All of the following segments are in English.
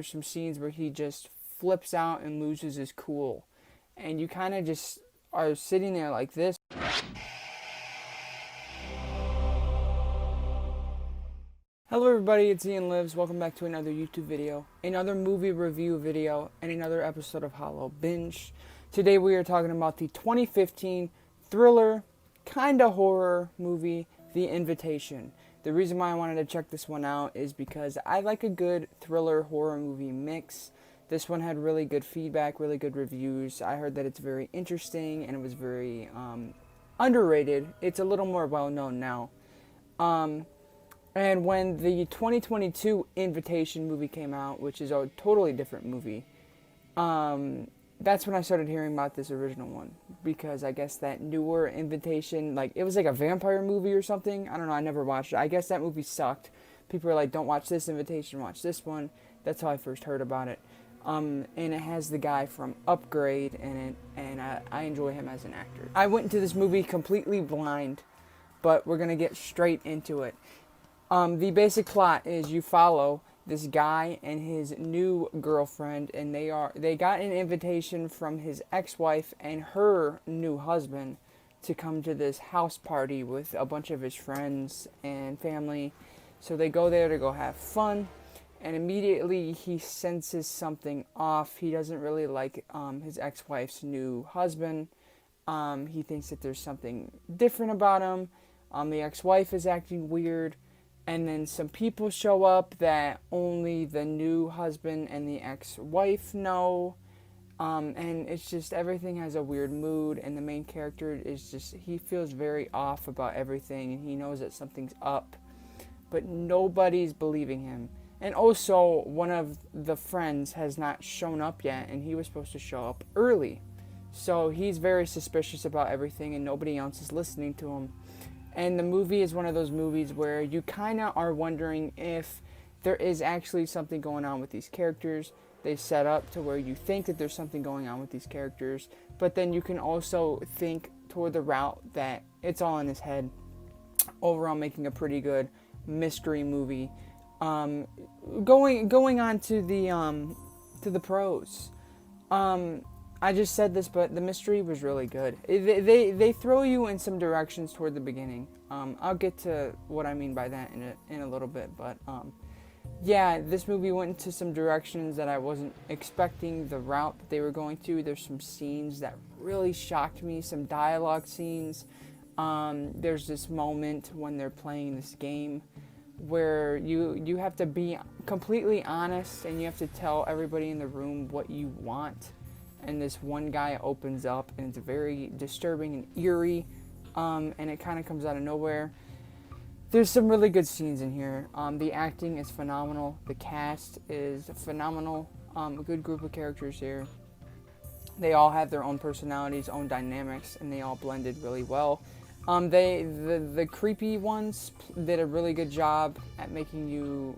there's some scenes where he just flips out and loses his cool. And you kind of just are sitting there like this. Hello everybody, it's Ian Lives. Welcome back to another YouTube video, another movie review video, and another episode of Hollow Binge. Today we are talking about the 2015 thriller, kinda horror movie, The Invitation. The reason why I wanted to check this one out is because I like a good thriller horror movie mix. This one had really good feedback, really good reviews. I heard that it's very interesting and it was very underrated. It's a little more well known now. And when the 2022 Invitation movie came out, which is a totally different movie, that's when I started hearing about this original one. Because I guess that newer Invitation, like, it was like a vampire movie or something. I don't know, I never watched it. I guess that movie sucked. People are like, don't watch this Invitation, watch this one. That's how I first heard about it. And it has the guy from Upgrade in it, and I enjoy him as an actor. I went into this movie completely blind, but we're going to get straight into it. The basic plot is you follow this guy and his new girlfriend, and they got an invitation from his ex-wife and her new husband to come to this house party with a bunch of his friends and family. So they go there to go have fun, and immediately he senses something off. He doesn't really like his ex-wife's new husband. He thinks that there's something different about him. The ex-wife is acting weird. And then some people show up that only the new husband and the ex-wife know. And it's just, everything has a weird mood. And the main character is just, he feels very off about everything. And he knows that something's up. But nobody's believing him. And also, one of the friends has not shown up yet. And he was supposed to show up early. So he's very suspicious about everything. And nobody else is listening to him. And the movie is one of those movies where you kind of are wondering if there is actually something going on with these characters. They set up to where you think that there's something going on with these characters. But then you can also think toward the route that it's all in his head. Overall, making a pretty good mystery movie. Going on to the pros. I just said this, but the mystery was really good. They throw you in some directions toward the beginning. I'll get to what I mean by that in a little bit. But yeah, this movie went into some directions that I wasn't expecting the route that they were going to. There's some scenes that really shocked me, some dialogue scenes. There's this moment when they're playing this game where you have to be completely honest and you have to tell everybody in the room what you want. And this one guy opens up, and it's very disturbing and eerie, and it kind of comes out of nowhere. There's some really good scenes in here. The acting is phenomenal. The cast is phenomenal. A good group of characters here. They all have their own personalities, own dynamics, and they all blended really well. The creepy ones did a really good job at making you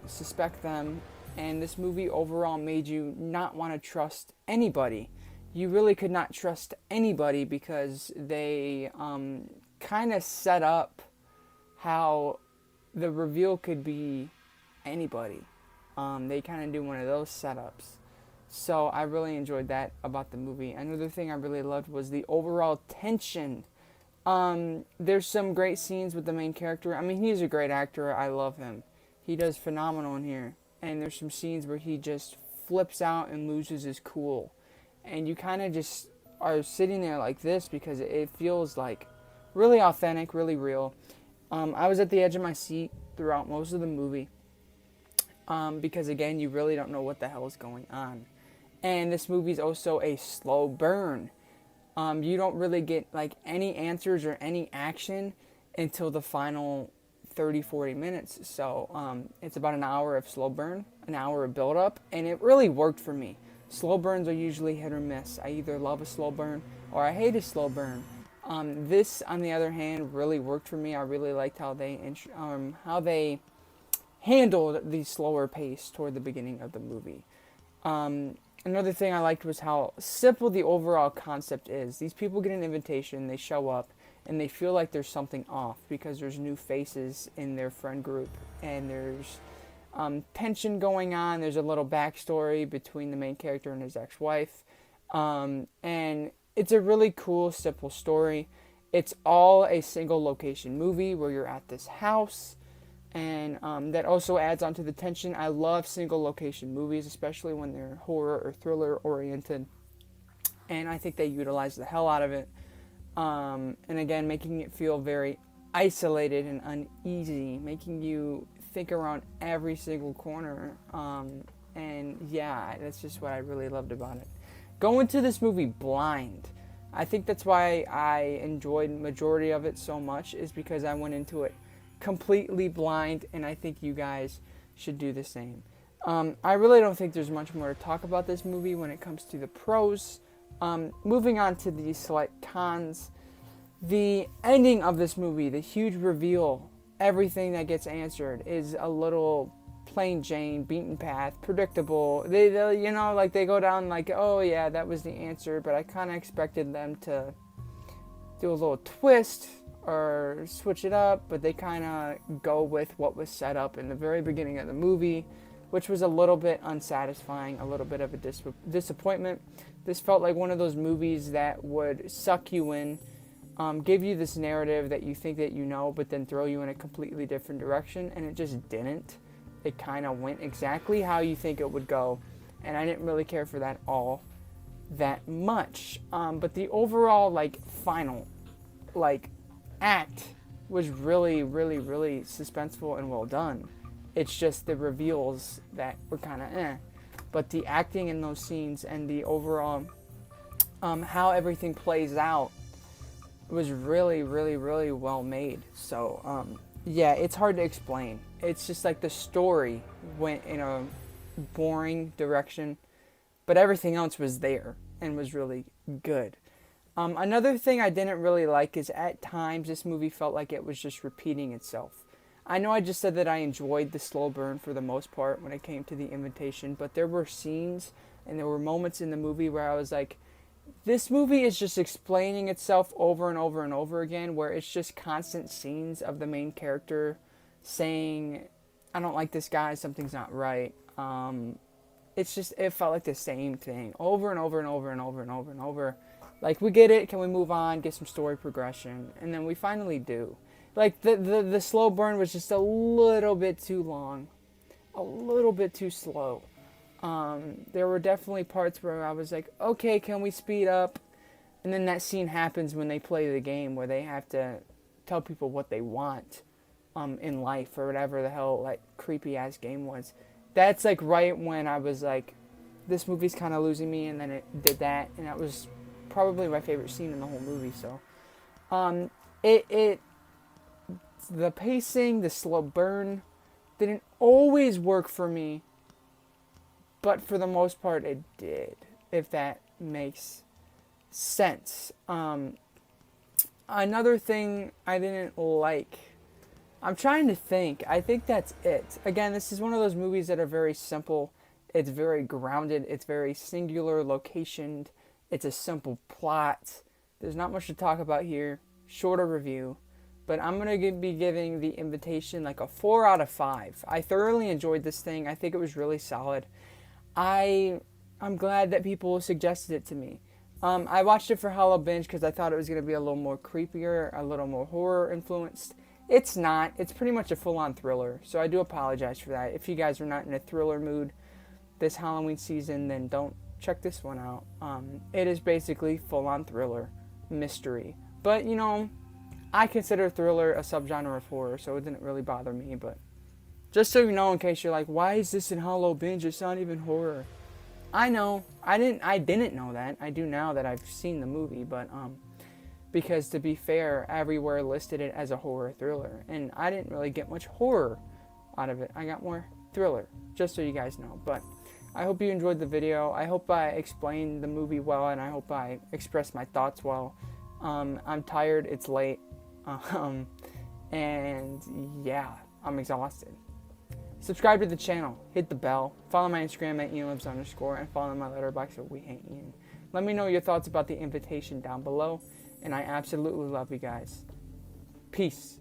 suspect them. And this movie overall made you not want to trust anybody. You really could not trust anybody because they kind of set up how the reveal could be anybody. They kind of do one of those setups. So I really enjoyed that about the movie. Another thing I really loved was the overall tension. There's some great scenes with the main character. I mean, he's a great actor. I love him. He does phenomenal in here. And there's some scenes where he just flips out and loses his cool. And you kind of just are sitting there like this because it feels like really authentic, really real. I was at the edge of my seat throughout most of the movie. Because again, you really don't know what the hell is going on. And this movie's also a slow burn. You don't really get like any answers or any action until the final 30-40 minutes. So it's about an hour of slow burn, an hour of build up, and it really worked for me. Slow burns are usually hit or miss. I either love a slow burn or I hate a slow burn. This, on the other hand, really worked for me. I really liked how they handled the slower pace toward the beginning of the movie. Another thing I liked was how simple the overall concept is. These people get an invitation, they show up, and they feel like there's something off because there's new faces in their friend group, and there's tension going on. There's a little backstory between the main character and his ex-wife. And it's a really cool, simple story. It's all a single location movie where you're at this house. And that also adds on to the tension. I love single location movies, especially when they're horror or thriller oriented. And I think they utilize the hell out of it. And again, making it feel very isolated and uneasy, making you think around every single corner. And yeah, that's just what I really loved about it. Going to this movie blind, I think that's why I enjoyed majority of it so much, is because I went into it completely blind, and I think you guys should do the same. I really don't think there's much more to talk about this movie when it comes to the pros. Moving on to the slight cons. The ending of this movie, the huge reveal, everything that gets answered is a little plain Jane, beaten path, predictable. They they go down like, oh yeah, that was the answer, but I kind of expected them to do a little twist or switch it up, but they kind of go with what was set up in the very beginning of the movie, which was a little bit unsatisfying, a little bit of a disappointment. This felt like one of those movies that would suck you in, give you this narrative that you think that you know, but then throw you in a completely different direction, and it just didn't. It kind of went exactly how you think it would go, and I didn't really care for that all that much. But the overall, final, act was really, really, really suspenseful and well done. It's just the reveals that were kind of But the acting in those scenes and the overall how everything plays out was really, really, really well made. So, yeah, it's hard to explain. It's just like the story went in a boring direction, but everything else was there and was really good. Another thing I didn't really like is at times this movie felt like it was just repeating itself. I know I just said that I enjoyed the slow burn for the most part when it came to the invitation, but there were scenes and there were moments in the movie where I was like, this movie is just explaining itself over and over and over again, where it's just constant scenes of the main character saying, I don't like this guy, something's not right. It felt like the same thing over and over and over and over and over and over. Like, we get it, can we move on, get some story progression? And then we finally do. Like, the slow burn was just a little bit too long. A little bit too slow. There were definitely parts where I was like, okay, can we speed up? And then that scene happens when they play the game where they have to tell people what they want in life or whatever the hell, creepy-ass game was. That's, right when I was like, this movie's kind of losing me, and then it did that, and that was probably my favorite scene in the whole movie. So the pacing, the slow burn didn't always work for me, but for the most part it did, if that makes sense. Another thing I didn't like, I'm trying to think, I think that's it. Again, this is one of those movies that are very simple. It's very grounded. It's very singular locationed. It's a simple plot. There's not much to talk about here. Shorter review. But I'm going to be giving The Invitation a 4 out of 5. I thoroughly enjoyed this thing. I think it was really solid. I'm glad that people suggested it to me. I watched it for Hollow Binge because I thought it was going to be a little more creepier, a little more horror influenced. It's not. It's pretty much a full-on thriller. So I do apologize for that. If you guys are not in a thriller mood this Halloween season, then don't check this one out. It is basically full-on thriller, mystery. But, I consider thriller a subgenre of horror, so it didn't really bother me. But just so you know, in case you're like, why is this in Hollow Binge? It's not even horror. I know. I didn't know that. I do now that I've seen the movie, but because to be fair, everywhere listed it as a horror thriller, and I didn't really get much horror out of it. I got more thriller, just so you guys know. But I hope you enjoyed the video. I hope I explained the movie well, and I hope I expressed my thoughts well. I'm tired. It's late. And yeah, I'm exhausted. Subscribe to the channel. Hit the bell. Follow my Instagram at ianlibs_, and follow my Letterboxd at wehateian. Let me know your thoughts about The Invitation down below, and I absolutely love you guys. Peace.